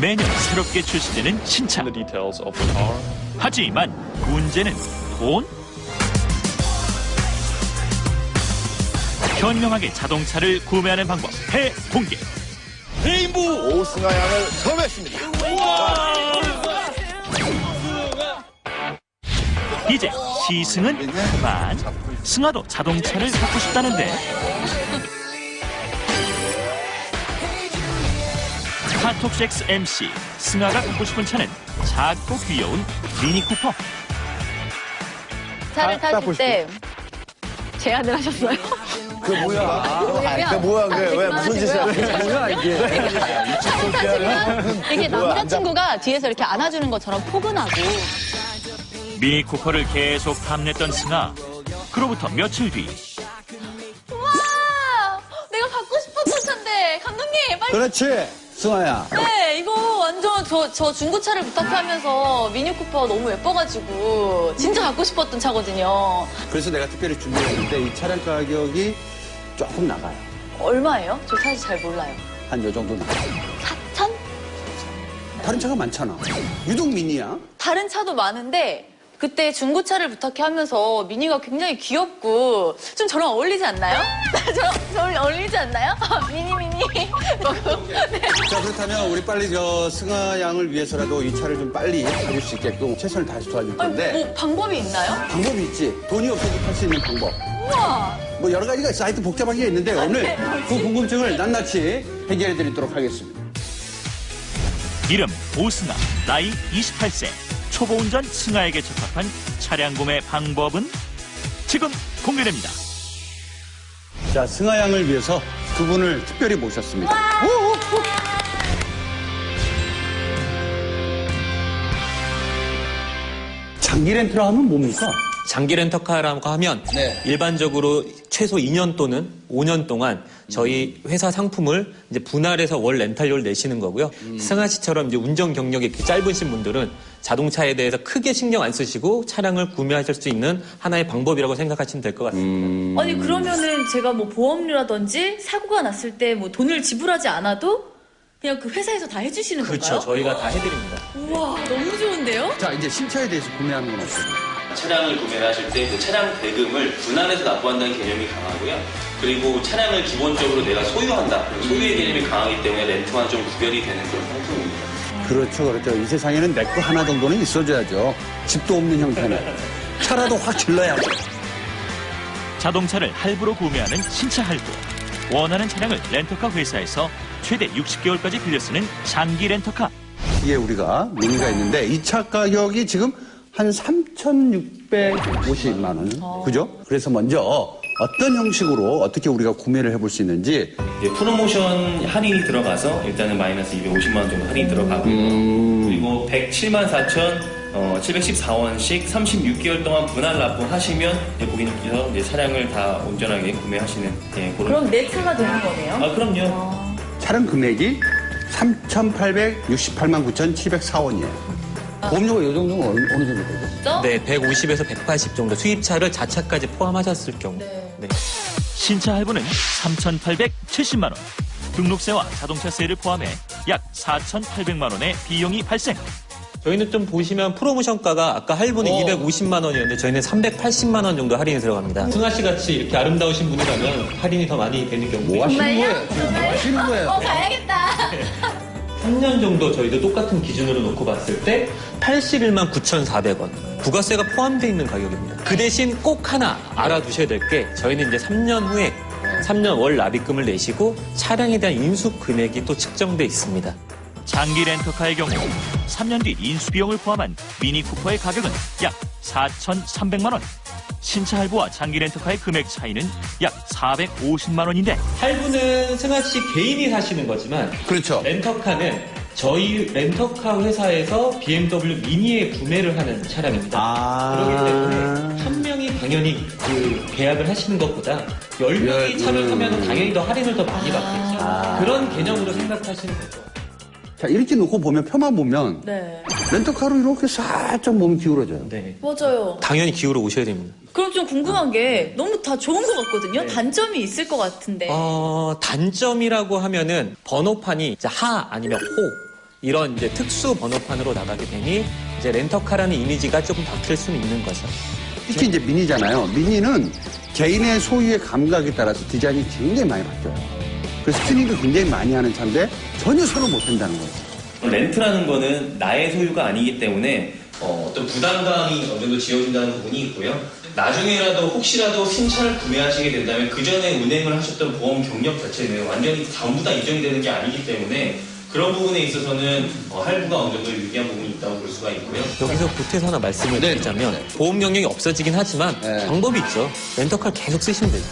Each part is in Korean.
매년 새롭게 출시되는 신차. 하지만 문제는 돈? 현명하게 자동차를 구매하는 방법 대공개. 레인보우 오승하양을 섭외했습니다. 이제 시승은 그만. 승하도 자동차를 갖고 싶다는데 카톡섹스 MC 승하가 갖고 싶은 차는 작고 귀여운 미니쿠퍼. 차를 타실 때 제안을 하셨어요? 그 뭐야? 그 뭐야? 왜 무슨 짓이야? 뭐야 이게? 이게 남자친구가 뒤에서 이렇게 안아주는 것처럼 포근하고. 미니쿠퍼를 계속 탐냈던 승하. 그로부터 며칠 뒤 우와! 내가 갖고 싶었던 차인데 감독님 빨리. 그렇지, 승하야. 네, 이거 완전 저 중고차를 부탁해 하면서 미니쿠퍼 너무 예뻐가지고 진짜 갖고 싶었던 차거든요. 그래서 내가 특별히 준비했는데 이 차량 가격이 조금 나가요. 얼마예요? 저 사실 잘 몰라요. 한 요 정도 나가요. 4천? 다른 차가 많잖아. 유독 미니야. 다른 차도 많은데 그때 중고차를 부탁해 하면서 미니가 굉장히 귀엽고 좀 저랑 어울리지 않나요? 저랑 어울리지 않나요? 미니. 네. 자, 그렇다면 우리 빨리 승하 양을 위해서라도 이 차를 좀 빨리 가질 수 있게끔 최선을 다해서 도와줄 건데. 아니, 뭐 방법이 있나요? 방법이 있지. 돈이 없어도 탈 수 있는 방법. 우와! 뭐 여러 가지가 있어. 하여튼 복잡한 게 있는데 오늘 그 궁금증을 낱낱이 해결해 드리도록 하겠습니다. 이름 오승하, 나이 28세, 초보 운전 승하에게 적합한 차량 구매 방법은 지금 공개됩니다. 자, 승하 양을 위해서 그분을 특별히 모셨습니다. 장기 렌트를 하면 뭡니까? 장기 렌터카라고 하면 일반적으로 최소 2년 또는 5년 동안 저희 회사 상품을 이제 분할해서 월 렌탈료를 내시는 거고요. 승하 씨처럼 이제 운전 경력이 짧으신 분들은 자동차에 대해서 크게 신경 안 쓰시고 차량을 구매하실 수 있는 하나의 방법이라고 생각하시면 될 것 같습니다. 아니 그러면은 제가 뭐 보험료라든지 사고가 났을 때 뭐 돈을 지불하지 않아도 그냥 그 회사에서 다 해주시는 그렇죠. 건가요? 저희가 다 해드립니다. 우와 너무 좋은데요? 자, 이제 신차에 대해서 구매하는 건 어떻습니까? 차량을 구매하실 때 그 차량 대금을 분할해서 납부한다는 개념이 강하고요. 그리고 차량을 기본적으로 내가 소유한다. 소유의 개념이 강하기 때문에 렌트와는 좀 구별이 되는 그런 상품입니다. 그렇죠. 이 세상에는 내 거 하나 정도는 있어줘야죠. 집도 없는 형편에. 차라도 확 질러야죠. 자동차를 할부로 구매하는 신차 할부. 원하는 차량을 렌터카 회사에서 최대 60개월까지 빌려 쓰는 장기 렌터카. 이게 우리가 미니가 있는데 이 차 가격이 지금 한 3,650만 원. 그죠? 그래서 먼저 어떤 형식으로 어떻게 우리가 구매를 해볼 수 있는지. 프로모션 할인이 들어가서 일단은 마이너스 250만 원 정도 할인이 들어가고요. 그리고 107만 4,714원씩 36개월 동안 분할 납부하시면 고객님께서 이제 차량을 다 온전하게 구매하시는 그런. 그럼 내 차가 되는 거네요? 아, 그럼요. 차량 금액이 3,868만 9,704원이에요. 보험료가 이 정도면 어느 정도 되죠? 네, 150에서 180 정도 수입차를 자차까지 포함하셨을 경우. 네. 신차 할부는 3,870만 원. 등록세와 자동차세를 포함해 약 4,800만 원의 비용이 발생. 저희는 좀 보시면 프로모션가가 아까 할부는 250만 원이었는데 저희는 380만 원 정도 할인이 들어갑니다. 승하 씨 같이 이렇게 아름다우신 분이라면 할인이 더 많이 되는 경우도 뭐 하시는 정말요? 거예요? 뭐 하시는 거예요? 가야겠다. 3년 정도 저희도 똑같은 기준으로 놓고 봤을 때 81만 9,400원. 부가세가 포함되어 있는 가격입니다. 그 대신 꼭 하나 알아두셔야 될 게 저희는 이제 3년 후에 3년 월 납입금을 내시고 차량에 대한 인수 금액이 또 측정돼 있습니다. 장기 렌터카의 경우 3년 뒤 인수비용을 포함한 미니쿠퍼의 가격은 약 4,300만 원. 신차 할부와 장기 렌터카의 금액 차이는 약 450만 원인데 할부는 승하 씨 개인이 사시는 거지만 그렇죠. 렌터카는 저희 렌터카 회사에서 BMW 미니에 구매를 하는 차량입니다. 그렇기 때문에 한 명이 당연히 그 계약을 하시는 것보다 10명이 차를 타면 당연히 더 할인을 더 많이 받겠죠. 그런 개념으로 생각하시면 될 것 같아요. 자, 이렇게 놓고 보면, 표만 보면, 네. 렌터카로 이렇게 살짝 몸이 기울어져요. 네. 맞아요. 당연히 기울어 오셔야 됩니다. 그럼 좀 궁금한 게 너무 다 좋은 것 같거든요? 단점이 있을 것 같은데. 단점이라고 하면은 번호판이 이제 하 아니면 호 이런 이제 특수 번호판으로 나가게 되니 이제 렌터카라는 이미지가 조금 바뀔 수는 있는 거죠. 특히 이제 미니잖아요. 미니는 개인의 소유의 감각에 따라서 디자인이 굉장히 많이 바뀌어요. 그래서 튜닝도 굉장히 많이 하는 차인데 전혀 선호 못 한다는 거죠. 렌트라는 거는 나의 소유가 아니기 때문에 어떤 부담감이 어느 정도 지어진다는 부분이 있고요. 나중에라도 혹시라도 신차를 구매하시게 된다면 그 전에 운행을 하셨던 보험 경력 자체는 완전히 전부 다 이전이 되는 게 아니기 때문에 그런 부분에 있어서는 할부가 어느 정도 유리한 부분이 있다고 볼 수가 있고요. 여기서 보태서 하나 말씀을 드리자면 보험 경력이 없어지긴 하지만 방법이 있죠. 렌터카를 계속 쓰시면 돼요.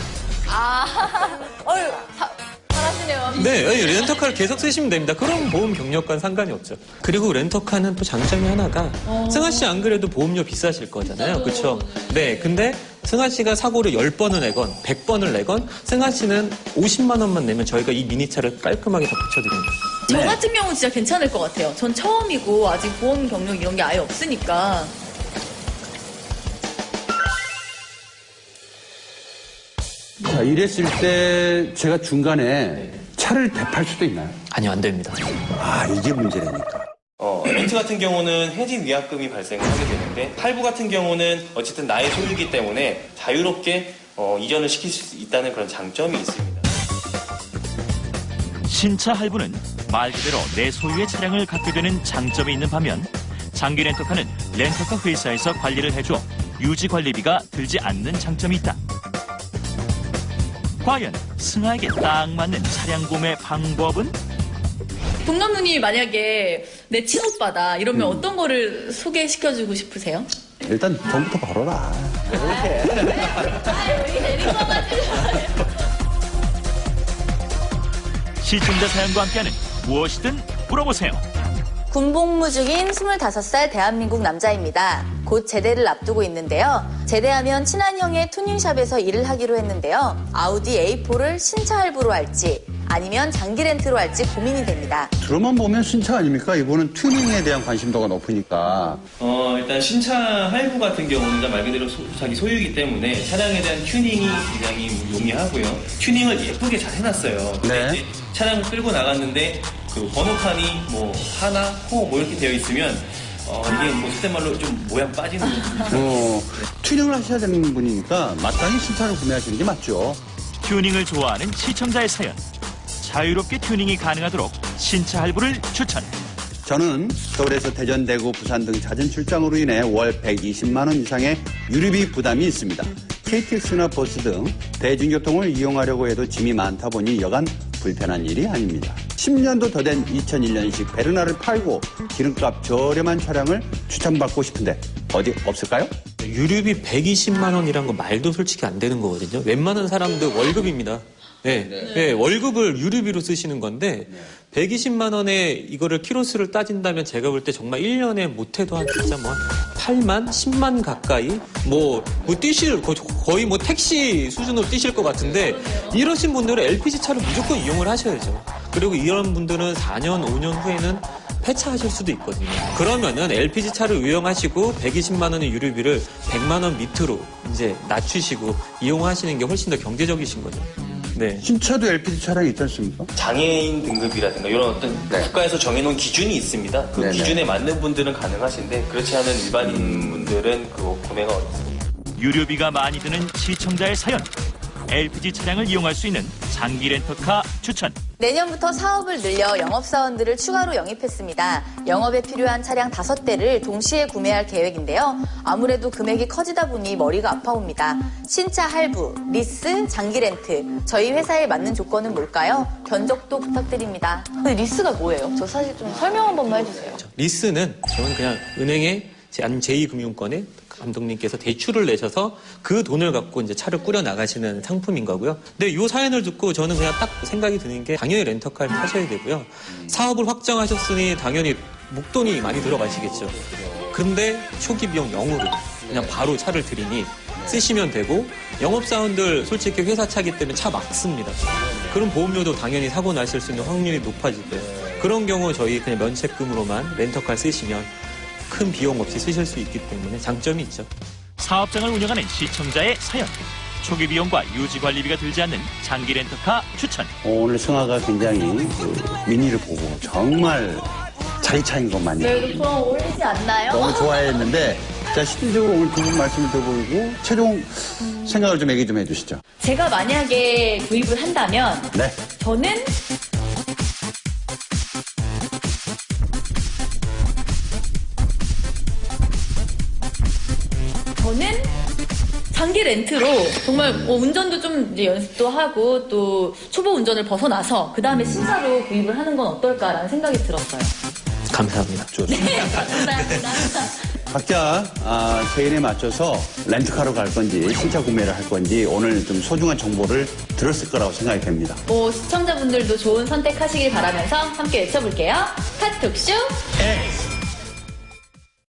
잘하시네요. 네, 렌터카를 계속 쓰시면 됩니다. 그럼 보험 경력과는 상관이 없죠. 그리고 렌터카는 또 장점이 하나가 승아 씨 안 그래도 보험료 비싸실 거잖아요. 그렇죠? 네, 근데 승아 씨가 사고를 10번을 내건 100번을 내건 승아 씨는 50만 원만 내면 저희가 이 미니차를 깔끔하게 다 붙여드립니다. 저 같은 경우는 진짜 괜찮을 것 같아요. 전 처음이고 아직 보험 경력 이런 게 아예 없으니까. 자, 이랬을 때 제가 중간에 차를 대팔 수도 있나요? 아니요, 안 됩니다. 아, 이게 문제라니까. 렌트 같은 경우는 해지 위약금이 발생을 하게 되는데 할부 같은 경우는 어쨌든 나의 소유이기 때문에 자유롭게 이전을 시킬 수 있다는 그런 장점이 있습니다. 신차 할부는 말 그대로 내 소유의 차량을 갖게 되는 장점이 있는 반면 장기 렌터카는 렌터카 회사에서 관리를 해줘 유지 관리비가 들지 않는 장점이 있다. 과연 승아에게 딱 맞는 차량 구매 방법은? 동남누님 만약에 내 친오빠다 이러면 어떤 거를 소개시켜주고 싶으세요? 일단 돈부터 벌어라. 시청자 사연과 함께하는 무엇이든 물어보세요. 군복무 중인 25살 대한민국 남자입니다. 곧 제대를 앞두고 있는데요. 제대하면 친한 형의 튜닝샵에서 일을 하기로 했는데요. 아우디 A4를 신차 할부로 할지 아니면 장기 렌트로 할지 고민이 됩니다. 들어만 보면 신차 아닙니까? 이분은 튜닝에 대한 관심도가 높으니까. 일단 신차 할부 같은 경우는 말 그대로 자기 소유이기 때문에 차량에 대한 튜닝이 굉장히 용이하고요. 튜닝을 예쁘게 잘 해놨어요. 근데 네. 이제 차량을 끌고 나갔는데 그 번호판이 뭐 하나, 호 뭐 이렇게 되어 있으면 이게 뭐 속된 말로 좀 모양 빠지는 튜닝을 하셔야 되는 분이니까 마땅히 신차를 구매하시는 게 맞죠. 튜닝을 좋아하는 시청자의 사연. 자유롭게 튜닝이 가능하도록 신차 할부를 추천. 저는 서울에서 대전, 대구, 부산 등 잦은 출장으로 인해 월 120만 원 이상의 유류비 부담이 있습니다. KTX나 버스 등 대중교통을 이용하려고 해도 짐이 많다 보니 여간 불편한 일이 아닙니다. 10년도 더 된 2001년식 베르나를 팔고 기름값 저렴한 차량을 추천받고 싶은데 어디 없을까요? 유류비 120만 원이란 거 말도 솔직히 안 되는 거거든요. 웬만한 사람들 월급입니다. 네, 월급을 유류비로 쓰시는 건데 120만 원에 이거를 키로수를 따진다면 제가 볼 때 정말 1년에 못해도 한 진짜 뭐 8만, 10만 가까이 뭐 뛰실 거의 뭐 택시 수준으로 뛰실 것 같은데 이러신 분들은 LPG 차를 무조건 이용을 하셔야죠. 그리고 이런 분들은 4년, 5년 후에는 폐차하실 수도 있거든요. 그러면은 LPG 차를 이용하시고 120만 원의 유류비를 100만 원 밑으로 이제 낮추시고 이용하시는 게 훨씬 더 경제적이신 거죠. 네. 신차도 LPG 차량이 있지 않습니까? 장애인 등급이라든가 이런 어떤 국가에서 정해놓은 기준이 있습니다. 그 기준에 맞는 분들은 가능하신데 그렇지 않은 일반인 분들은 그 구매가 어렵습니다. 유류비가 많이 드는 시청자의 사연. LPG 차량을 이용할 수 있는 장기 렌터카 추천. 내년부터 사업을 늘려 영업사원들을 추가로 영입했습니다. 영업에 필요한 차량 5대를 동시에 구매할 계획인데요. 아무래도 금액이 커지다 보니 머리가 아파옵니다. 신차 할부, 리스, 장기 렌트. 저희 회사에 맞는 조건은 뭘까요? 견적도 부탁드립니다. 근데 리스가 뭐예요? 저 사실 좀 설명 한 번만 해주세요. 리스는 저는 그냥 은행에 아니면 제2금융권에 감독님께서 대출을 내셔서 그 돈을 갖고 이제 차를 꾸려 나가시는 상품인 거고요. 근데 이 사연을 듣고 저는 그냥 딱 생각이 드는 게 당연히 렌터카를 타셔야 되고요. 사업을 확정하셨으니 당연히 목돈이 많이 들어가시겠죠. 그런데 초기 비용 0으로 그냥 바로 차를 드리니 쓰시면 되고 영업사원들 솔직히 회사 차기 때문에 차 막 씁니다. 그럼 보험료도 당연히 사고 나실 수 있는 확률이 높아지고요. 그런 경우 저희 그냥 면책금으로만 렌터카 쓰시면 큰 비용 없이 쓰실 수 있기 때문에 장점이 있죠. 사업장을 운영하는 시청자의 사연. 초기 비용과 유지 관리비가 들지 않는 장기 렌터카 추천. 오늘 승아가 굉장히 미니를 보고 정말 다리 차인 것만요. 네, 그럼 어울리지 않나요? 너무 좋아했는데 자 실질적으로 오늘 두 분 말씀을 들어보고 최종 생각을 좀 얘기 좀 해주시죠. 제가 만약에 구입을 한다면 네. 저는 장기 렌트로 정말 운전도 좀 이제 연습도 하고 또 초보 운전을 벗어나서 그 다음에 신차로 구입을 하는 건 어떨까라는 생각이 들었어요. 감사합니다. 좋습니다. 감사합니다. 각자 개인에 맞춰서 렌트카로 갈 건지 신차 구매를 할 건지 오늘 좀 소중한 정보를 들었을 거라고 생각이 됩니다. 시청자분들도 좋은 선택하시길 바라면서 함께 외쳐볼게요. 카톡쇼 에